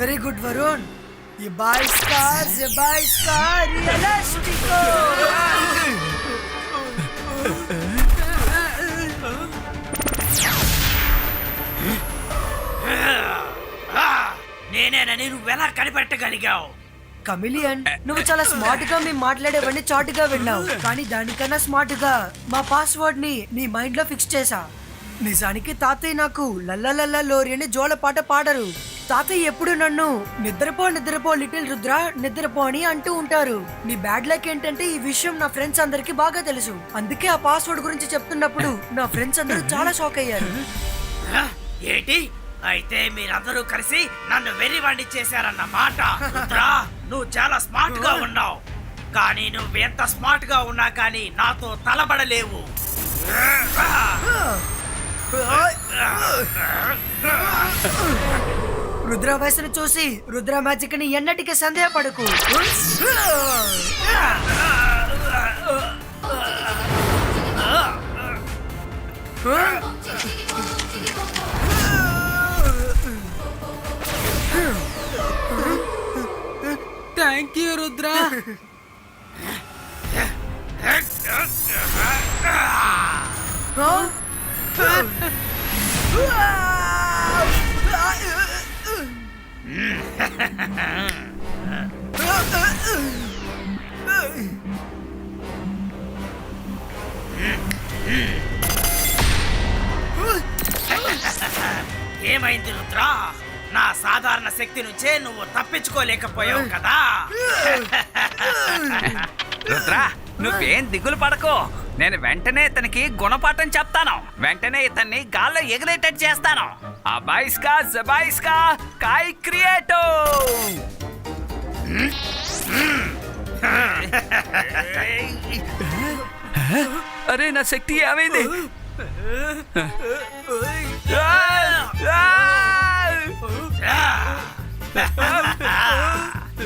Very good Varun. ये बाइस का रियलिस्टिको. నేనేనని నువ్వెలా కనిపెట్టగలిగావు? కమిలియన్, నువ్వు చాలా స్మార్ట్ గా మేము మాట్లాడేవన్నీ చాటుగా విన్నావు, కానీ దానికన్నా స్మార్ట్ గా మా పాస్వర్డ్ ని నీ మైండ్ లో ఫిక్స్ చేసా. నిజానికి తాతయ్య నాకు లల్లలల్ల లోరి అని జోల పాట పాడరు. తాతయ్య ఎప్పుడు నన్ను నిద్రపో లిటిల్ రుద్ర నిద్రపో అని అంటూ ఉంటారు. నీ బ్యాడ్ లక్ ఏంటంటే ఈ విషయం నా ఫ్రెండ్స్ అందరికి బాగా తెలుసు. అందుకే ఆ పాస్వర్డ్ గురించి చెప్తున్నప్పుడు నా ఫ్రెండ్స్ అందరూ చాలా షాక్ అయ్యారు. ఏంటి? అయితే మీరందరూ కలిసి నన్ను వెర్రివాణ్ణి చేశారన్నమాట. రుద్రా, నువ్వు చాలా స్మార్ట్ గా ఉన్నావు, కానీ నువ్వు ఎంత స్మార్ట్ గా ఉన్నా కానీ నాతో తలబడలేవు. రుద్ర వయసును చూసి రుద్ర మ్యాజిక్ ని ఎన్నటికీ సందేహపడకు. Thank you Rudra. ఏమైంది రుద్రా? నా సాధారణ శక్తి నుంచే నువ్వు తప్పించుకోలేకపోయావు కదా. రుద్ర, నువ్వేం దిగులు పడకు. నేను వెంటనే ఇతనికి గుణపాఠం చెప్తాను. వెంటనే ఇతన్ని గాల్లో ఎగిరేటట్టు చేస్తాను. అబాయిస్కా జబాయిస్కా కాయ్ క్రియేటో. అరే, నా శక్తి ఏమైంది?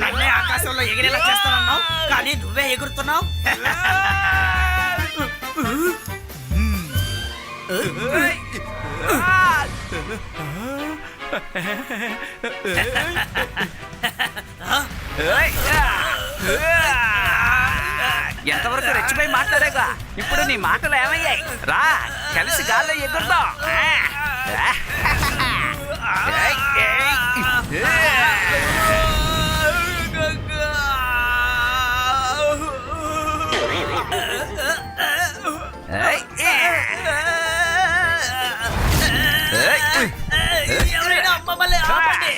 నన్నే ఆకాశంలో ఎగిరేలా చేస్తానన్నావు, కానీ నువ్వే ఎగురుతున్నావు. ఎంతవరకు రెచ్చిపోయి మాట్లాడేగా? ఇప్పుడు నీ మాటలు ఏమయ్యాయి? రా, కలిసి గాల్లో ఎగురుదాం. ఎవరైనా మమ్మల్ని ఆపండి.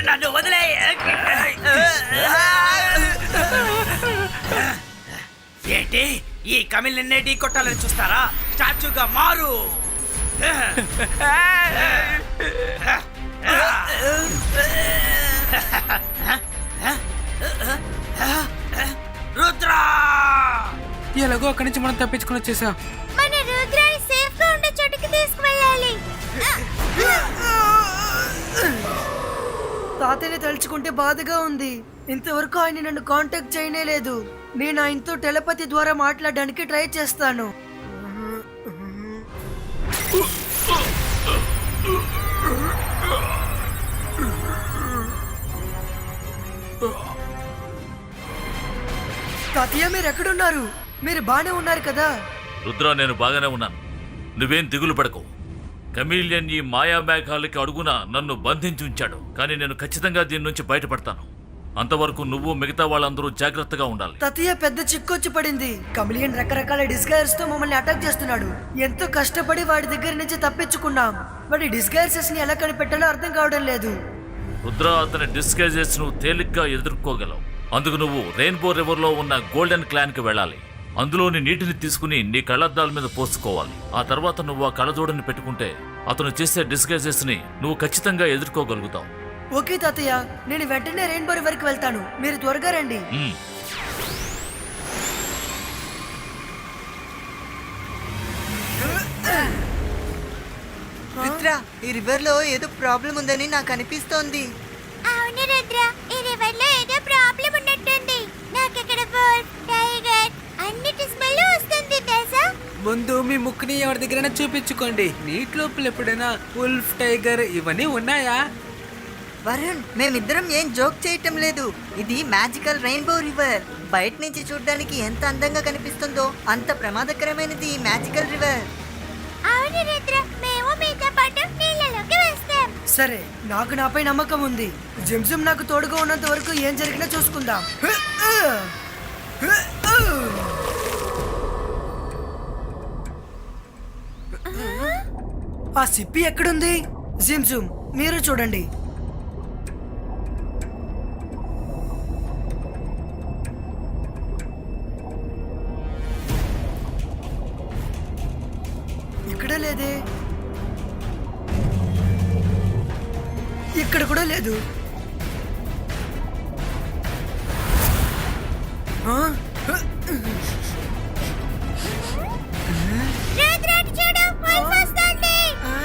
నన్ను వదిలే. ఏంటి, ఈ కమిల్ని ఢీ కొట్టాలని చూస్తారా? స్టాచ్యూగా మారు. రుద్రా, ఎలాగో అక్కడి నుంచి మనం తప్పించుకుని వచ్చేసాం. మన రుద్రాని సేఫ్ గా ఉండే చోటుకి తీసుకువెళ్ళాలి. తాతయ్యని తలుచుకుంటే బాధగా ఉంది. ఇంతవరకు ఆయన నన్ను కాంటాక్ట్ చేయనే లేదు. నేను ఆయనతో టెలిపతి ద్వారా మాట్లాడడానికి ట్రై చేస్తాను. తాతయ్య, మీరు ఎక్కడున్నారు? మీరు బానే ఉన్నారు కదా? రుద్ర, నేను బాగానే ఉన్నాను. నువ్వేం దిగులు పడకు. కమీలియన్ ఈ మాయా మేఘాలకి అడుగున నన్ను బంధించి ఉంచాడు, కానీ నేను ఖచ్చితంగా దీని నుంచి బయటపడతాను. అంతవరకు నువ్వు మిగతా వాళ్ళందరూ జాగ్రత్తగా ఉండాలి. తాతయ్య, పెద్ద చిక్కొచ్చి పడింది. కమిలియన్ రకరకాల డిస్గైర్స్ తో మమ్మల్ని అటాక్ చేస్తున్నాడు. ఎంతో కష్టపడి వాడి దగ్గర నుంచి తప్పించుకున్నాం. వాడి డిస్గైర్సెస్ ని ఎలా కనిపెట్టాలో అర్థం కావడం లేదు. రుద్ర, అతని డిస్గైజెస్ నువ్వు తేలిగ్గా ఎదుర్కోగలవు. అందుకు నువ్వు రెయిన్బో రివర్ లో ఉన్న గోల్డెన్ క్లాన్ కి వెళ్ళాలి. అందులోని నీటిని తీసుకుని నీ కళ్ళద్దాల మీద పోసుకోవాలి. ఆ తర్వాత నువ్వు ఆ కళ్ళజోడని పెట్టుకుంటే అతను చేసే డిస్గైజెస్ ని నువ్వు ఖచ్చితంగా ఎదుర్కోగలుగుతావు. ఓకే తాతయ్య, నేను వెంటనే రెయిన్బో రివర్ కి వెళ్తాను. మీరు త్వరగా రండి. రుద్ర, ఈ రివర్ లో ఏదో ప్రాబ్లం ఉందని నాకు అనిపిస్తోంది. అవును రుద్ర, ఈ రివర్ లో ఏదో ప్రాబ్లం ఉన్నట్టుంది. నాకు ఇక్కడ బోల్, టైగర్ అన్నిటి స్మెల్ వస్తుంది తెలుసా? ముందు మీ ముక్కుని ఎవరి దగ్గరైనా చూపించుకోండి. నీటి లోపల ఎప్పుడైనా ఉల్ఫ్, టైగర్ ఇవన్నీ ఉన్నాయా? వరుణ్, మేమిద్దరం ఏం జోక్ చేయటం లేదు. ఇది మ్యాజికల్ రెయిన్బో రివర్. బయట నుంచి చూడడానికి ఎంత అందంగా కనిపిస్తుందో అంత ప్రమాదకరమైనది ఈ మ్యాజికల్ రివర్. అవును రుద్ర, మేము మీతో పాటు నీళ్ళలోకి వస్తాం. సరే, నాకు నాపై నమ్మకం ఉంది. జిమ్జిమ్ నాకు తోడుగా ఉన్నంత వరకు ఏం జరిగినా చూసుకుందాం. ఆ సిప్పి ఎక్కడుంది? జిమ్జుమ్, మీరు చూడండి. ఇక్కడ లేదే, ఇక్కడ కూడా లేదు. ఆ? రుద్ర, అటు చూడు, wolf వస్తోంది.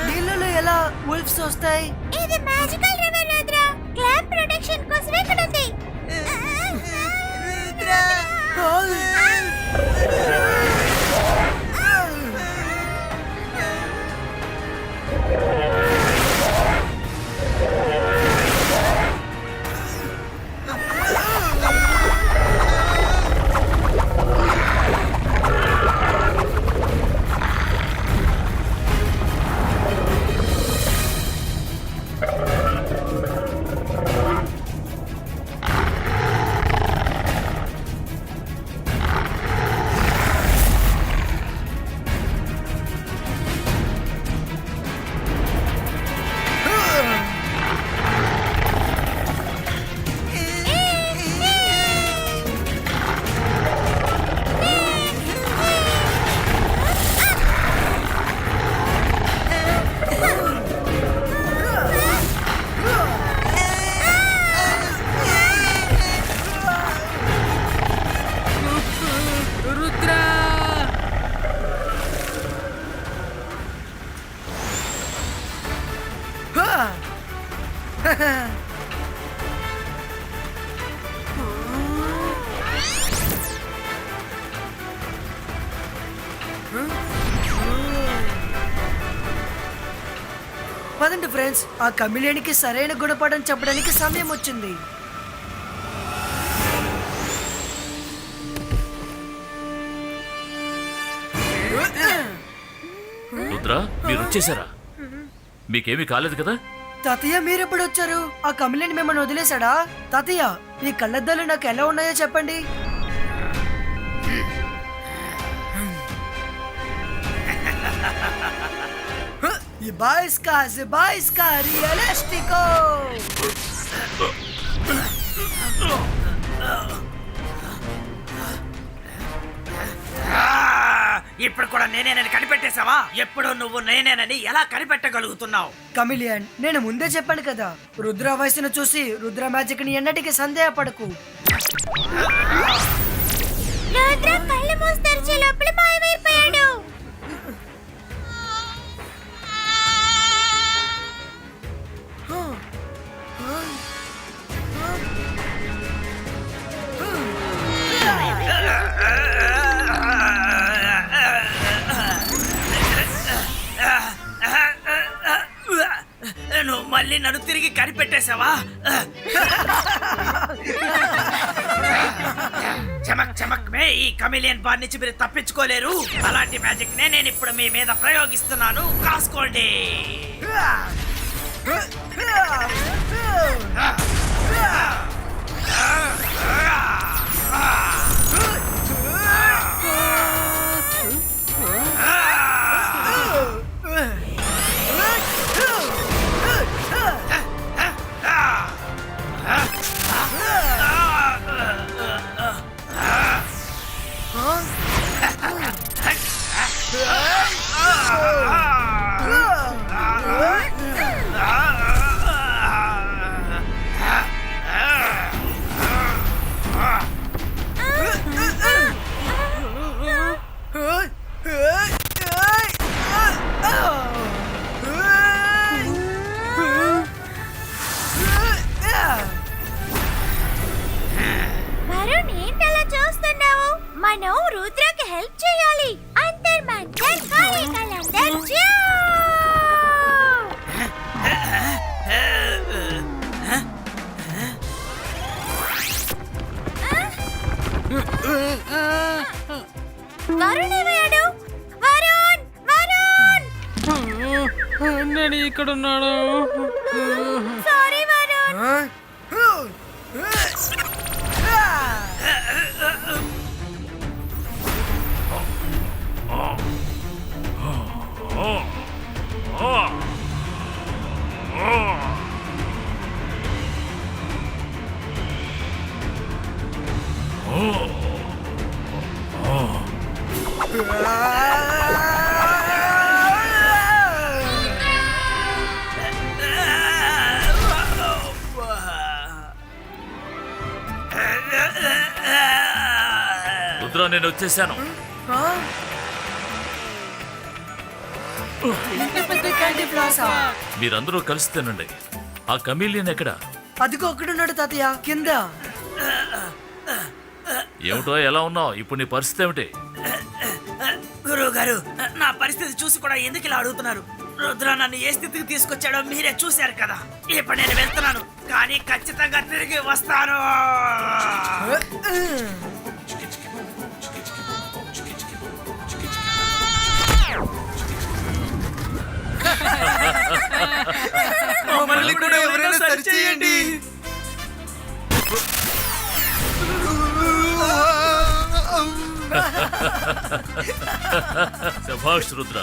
నీళ్ళలో ఎలా వుల్ఫ్స్ వస్తాయి? ఇది magical river Rudra. Clap protection కోసం ఇక్కడ ఉంది. రుద్ర! పదండి ఫ్రెండ్స్, ఆ కమిలియన్కి సరైన గుణపాఠం చెప్పడానికి సమయం వచ్చింది. రుద్ర, మీరు వచ్చేసారా? మీకేమీ కాలేదు కదా? తాతయ్య, మీరెప్పుడు వచ్చారు? ఆ కమిలియన్ మిమ్మల్ని వదిలేశాడా? తాతయ్య, ఈ కళ్ళద్దాలు నాకు ఎలా ఉన్నాయో చెప్పండి. Zibaiska Realistico! ఇప్పుడు కూడా నేనేనని కనిపెట్టేశావా? ఎప్పుడు నువ్వు నేనేనని ఎలా కనిపెట్టగలుగుతున్నావు? కమిలియన్, నేను ముందే చెప్పాను కదా, రుద్ర వయసును చూసి రుద్ర మ్యాజిక్ ని ఎన్నటికీ సందేహపడకు. రుద్ర కళ్ళు మూసి తెరిచే లోపల మాయమైపోయాడు. నువ్వు మళ్ళీ నన్ను తిరిగి కనిపెట్టేశావా? చమక్ చమక్ మే, ఈ కమిలియన్ బార్ నుంచి మీరు తప్పించుకోలేరు. అలాంటి మ్యాజిక్ నేను ఇప్పుడు మీ మీద ప్రయోగిస్తున్నాను, కాసుకోండి. వరుణ్, ఏంటలా చూస్తున్నావు? మనం రుద్రకి హెల్ప్ చేయాలి. అంతర్మన్ వరుణ్ ఏమయ్యాడు? వరుణ్ వరుణ్ నేను ఇక్కడ ఉన్నాడు. సారీ వరుణ్. రుద్ర నేను వచ్చేసాను. మీరందరూ కలిసి తినండి. ఆ కమీలియన్ ఎక్కడ? అదిగో అక్కడున్నాడు తాతయ్య, కింద. ఏమిటో ఎలా ఉన్నావు? ఇప్పుడు నీ పరిస్థితి ఏమిటి? గురువు గారు, నా పరిస్థితి చూసి కూడా ఎందుకు ఇలా అడుగుతున్నారు? రుద్ర నన్ను ఏ స్థితికి తీసుకొచ్చాడో మీరే చూశారు కదా. ఇప్పుడు నేను వెళ్తున్నాను, కానీ ఖచ్చితంగా తిరిగి వస్తాను. మమ్మల్ని కూడా ఎవరైనా సరిచేయండి. శభాష్ రుద్ర,